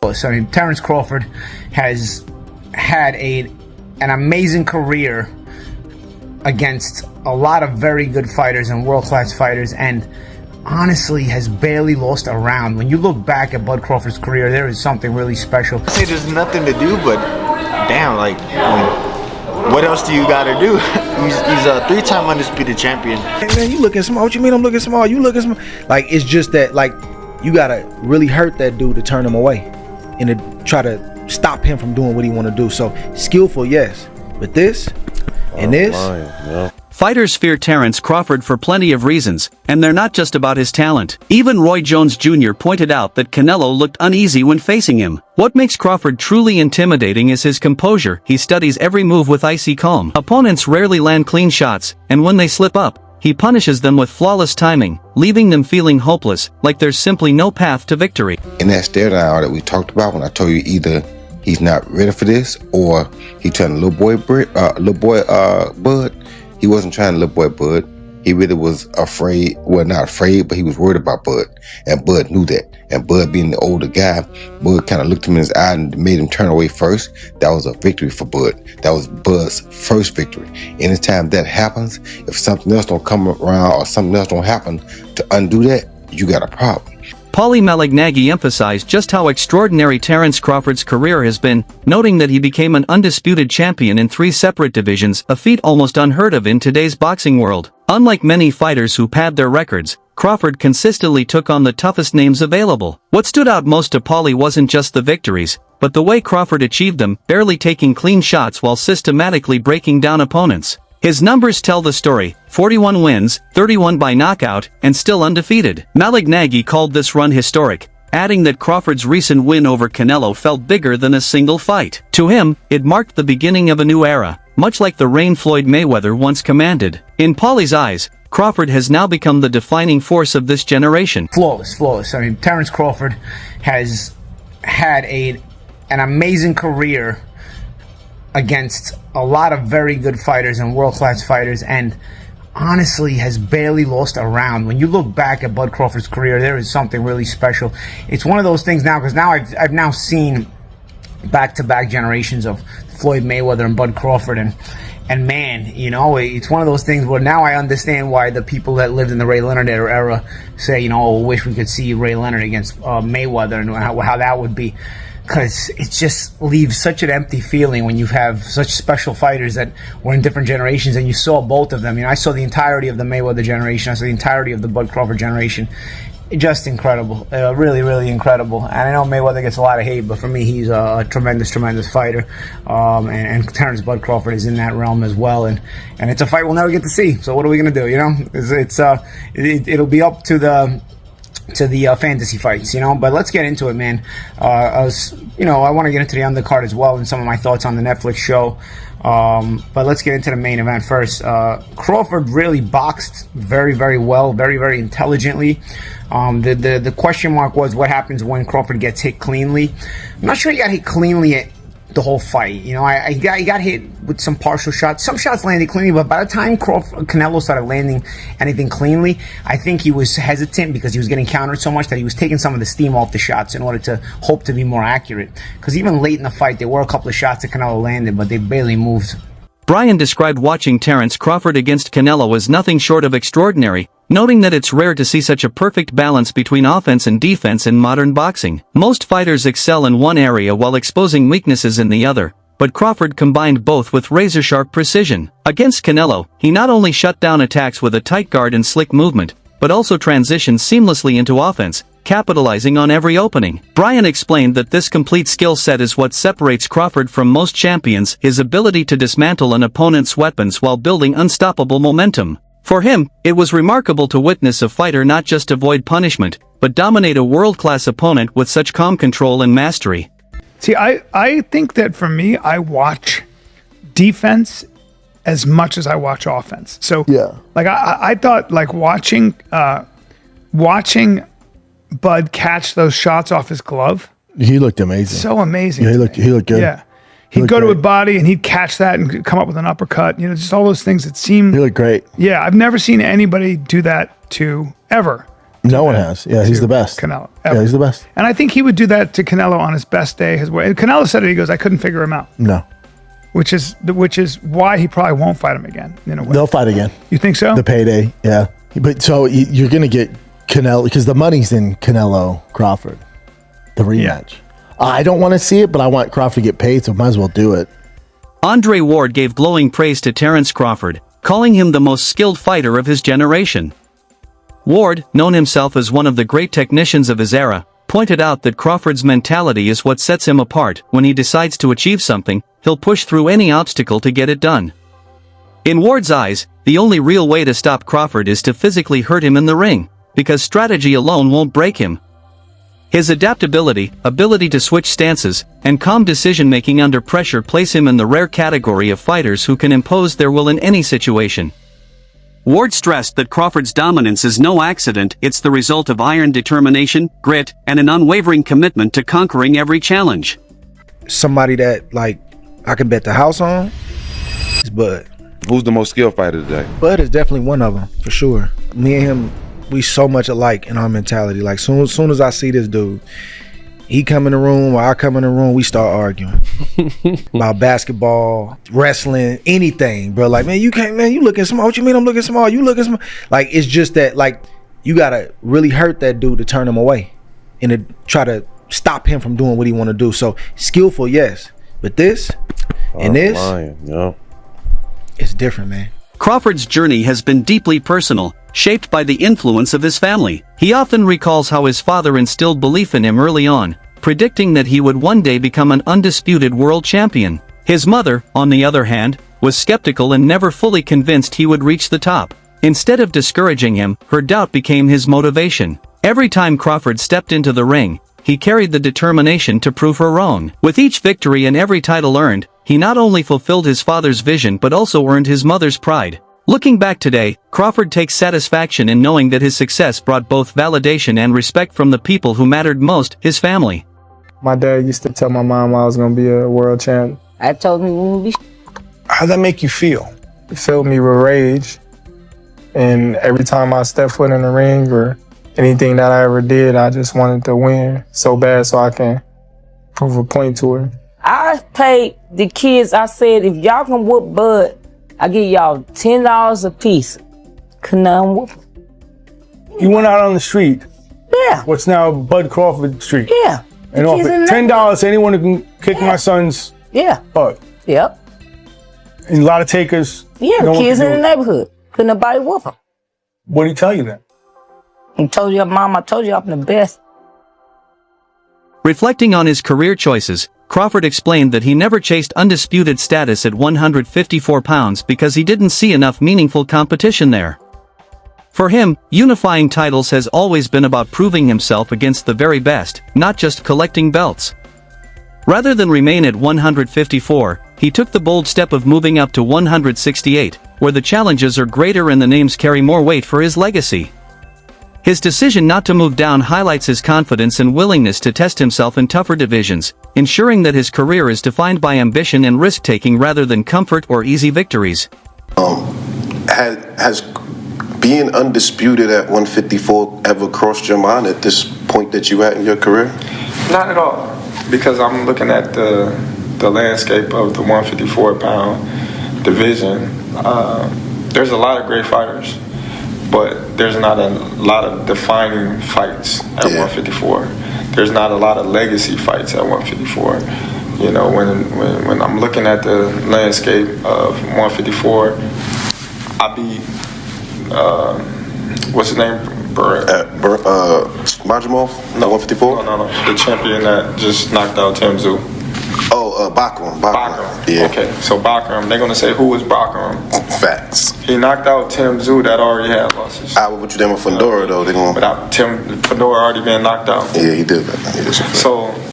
I mean, Terence Crawford has had an amazing career against a lot of very good fighters and world-class fighters, and honestly has barely lost a round. When you look back at Bud Crawford's career, there is something really special. I say there's nothing to do, but damn, like, I mean, what else do you gotta do? he's a three-time undisputed champion. Hey man, you looking small. What you mean I'm looking small? You looking small. Like, it's just that, like, you gotta really hurt that dude to turn him away and to try to stop him from doing what he want to do. So skillful, yes, but this and this. Yeah. Fighters fear Terence Crawford for plenty of reasons, and they're not just about his talent. Even Roy Jones Jr. pointed out that Canelo looked uneasy when facing him. What makes Crawford truly intimidating is his composure. He studies every move with icy calm. Opponents rarely land clean shots, and when they slip up, he punishes them with flawless timing, leaving them feeling hopeless, like there's simply no path to victory. In that stare down that we talked about, when I told you either he's not ready for this or he trying to little boy Bud, he wasn't trying to little boy Bud. He really was afraid, well, not afraid, but he was worried about Bud, and Bud knew that. And Bud, being the older guy, Bud kind of looked him in his eye and made him turn away first. That was a victory for Bud. That was Bud's first victory. Anytime that happens, if something else don't come around or something else don't happen to undo that, you got a problem. Paulie Malignaggi emphasized just how extraordinary Terence Crawford's career has been, noting that he became an undisputed champion in 3 separate divisions, a feat almost unheard of in today's boxing world. Unlike many fighters who pad their records, Crawford consistently took on the toughest names available. What stood out most to Paulie wasn't just the victories, but the way Crawford achieved them, barely taking clean shots while systematically breaking down opponents. His numbers tell the story: 41 wins, 31 by knockout, and still undefeated. Malignaggi called this run historic, adding that Crawford's recent win over Canelo felt bigger than a single fight. To him, it marked the beginning of a new era, much like the reign Floyd Mayweather once commanded. In Paulie's eyes, Crawford has now become the defining force of this generation. Flawless. I mean, Terence Crawford has had an amazing career against a lot of very good fighters and world-class fighters, and honestly has barely lost a round. When you look back at Bud Crawford's career, there is something really special. It's one of those things now, because now I've now seen back-to-back generations of Floyd Mayweather and Bud Crawford, and man, you know, it's one of those things where now I understand why the people that lived in the Ray Leonard era say, you know, oh, wish we could see Ray Leonard against Mayweather, and how that would be. Because it just leaves such an empty feeling when you have such special fighters that were in different generations, and you saw both of them. You know, I saw the entirety of the Mayweather generation. I saw the entirety of the Bud Crawford generation. Just incredible. Really, really incredible. And I know Mayweather gets a lot of hate, but for me, he's a tremendous fighter. And Terence Bud Crawford is in that realm as well. And it's a fight we'll never get to see. So what are we going to do, you know? It'll be up to the fantasy fights, you know. But let's get into it, man. I want to get into the undercard as well and some of my thoughts on the Netflix show. But let's get into the main event first. Crawford really boxed very, very well, very, very intelligently. The question mark was what happens when Crawford gets hit cleanly. I'm not sure he got hit cleanly the whole fight. You know, he got hit with some partial shots. Some shots landed cleanly, but by the time Canelo started landing anything cleanly, I think he was hesitant because he was getting countered so much that he was taking some of the steam off the shots in order to hope to be more accurate. Because even late in the fight, there were a couple of shots that Canelo landed, but they barely moved. Brian described watching Terence Crawford against Canelo as nothing short of extraordinary, noting that it's rare to see such a perfect balance between offense and defense in modern boxing. Most fighters excel in one area while exposing weaknesses in the other, but Crawford combined both with razor-sharp precision. Against Canelo, he not only shut down attacks with a tight guard and slick movement, but also transitioned seamlessly into offense, capitalizing on every opening. Brian explained that this complete skill set is what separates Crawford from most champions, his ability to dismantle an opponent's weapons while building unstoppable momentum. For him, it was remarkable to witness a fighter not just avoid punishment, but dominate a world-class opponent with such calm control and mastery. See, I think that for me, I watch defense as much as I watch offense. So, Yeah. like I thought, like watching Bud catch those shots off his glove, He looked amazing. so amazing. Yeah, to he me. looked good. Yeah. He'd looked go to a great. body and he'd catch that and come up with an uppercut. You know, just all those things that seem. He looked great. Yeah, I've never seen anybody do that to ever. No one has. Yeah, he's the best. Canelo. Yeah, Ever. he's the best. And I think he would do that to Canelo on his best day. His way. And Canelo said it. He goes, I couldn't figure him out. No. Which is why he probably won't fight him again. In a way. They'll fight again. You think so? The payday, yeah. But so you're going to get Canelo, because the money's in Canelo Crawford, the rematch. I don't want to see it, but I want Crawford to get paid, so might as well do it. Andre Ward gave glowing praise to Terence Crawford, calling him the most skilled fighter of his generation. Ward, known himself as one of the great technicians of his era, pointed out that Crawford's mentality is what sets him apart. When he decides to achieve something, he'll push through any obstacle to get it done. In Ward's eyes, the only real way to stop Crawford is to physically hurt him in the ring, because strategy alone won't break him. His adaptability, ability to switch stances, and calm decision-making under pressure place him in the rare category of fighters who can impose their will in any situation. Ward stressed that Crawford's dominance is no accident, it's the result of iron determination, grit, and an unwavering commitment to conquering every challenge. Somebody that, like, I can bet the house on is Bud. Who's the most skilled fighter today? Bud is definitely one of them, for sure. Me and him, we so much alike in our mentality. Like, soon as I see this dude, he come in the room or I come in the room, we start arguing about basketball, wrestling, anything, bro. Like, man, you can't, man, you looking small. What you mean I'm looking small? You looking small. Like, it's just that, like, you gotta really hurt that dude to turn him away and to try to stop him from doing what he want to do. So, skillful, yes. But this and this, it's different, man. Crawford's journey has been deeply personal, shaped by the influence of his family. He often recalls how his father instilled belief in him early on, predicting that he would one day become an undisputed world champion. His mother, on the other hand, was skeptical and never fully convinced he would reach the top. Instead of discouraging him, her doubt became his motivation. Every time Crawford stepped into the ring, he carried the determination to prove her wrong. With each victory and every title earned, he not only fulfilled his father's vision but also earned his mother's pride. Looking back today, Crawford takes satisfaction in knowing that his success brought both validation and respect from the people who mattered most, his family. My dad used to tell my mom I was going to be a world champ. I told him we would be. How'd that make you feel? It filled me with rage. And every time I stepped foot in the ring or anything that I ever did, I just wanted to win so bad so I can prove a point to her. I paid the kids, I said, if y'all can whoop Bud, I give y'all $10 a piece. Could none whoop him. You went out on the street. Yeah. What's now Bud Crawford Street. Yeah. And offered $10 to anyone who can kick my son's butt. Yep. And a lot of takers. Yeah, no kids in the neighborhood. Couldn't nobody whoop them. What did he tell you then? He told your mom, I told you I'm the best. Reflecting on his career choices, Crawford explained that he never chased undisputed status at 154 pounds because he didn't see enough meaningful competition there. For him, unifying titles has always been about proving himself against the very best, not just collecting belts. Rather than remain at 154, he took the bold step of moving up to 168, where the challenges are greater and the names carry more weight for his legacy. His decision not to move down highlights his confidence and willingness to test himself in tougher divisions, ensuring that his career is defined by ambition and risk-taking rather than comfort or easy victories. Has being undisputed at 154 ever crossed your mind at this point that you at in your career? Not at all, because I'm looking at the landscape of the 154-pound division. There's a lot of great fighters, but there's not a lot of defining fights at 154. There's not a lot of legacy fights at 154. You know, when I'm looking at the landscape of 154, I beat, what's his name? Majimov? No, 154? No. The champion that just knocked out Tim Tszyu. Oh, Bachram. Yeah. Okay, so Bachram, they're going to say, who is Bachram? Facts. He knocked out Tim Tszyu that already had losses. What you done with Fundora, though? Without Fundora already been knocked out. Yeah, he did. So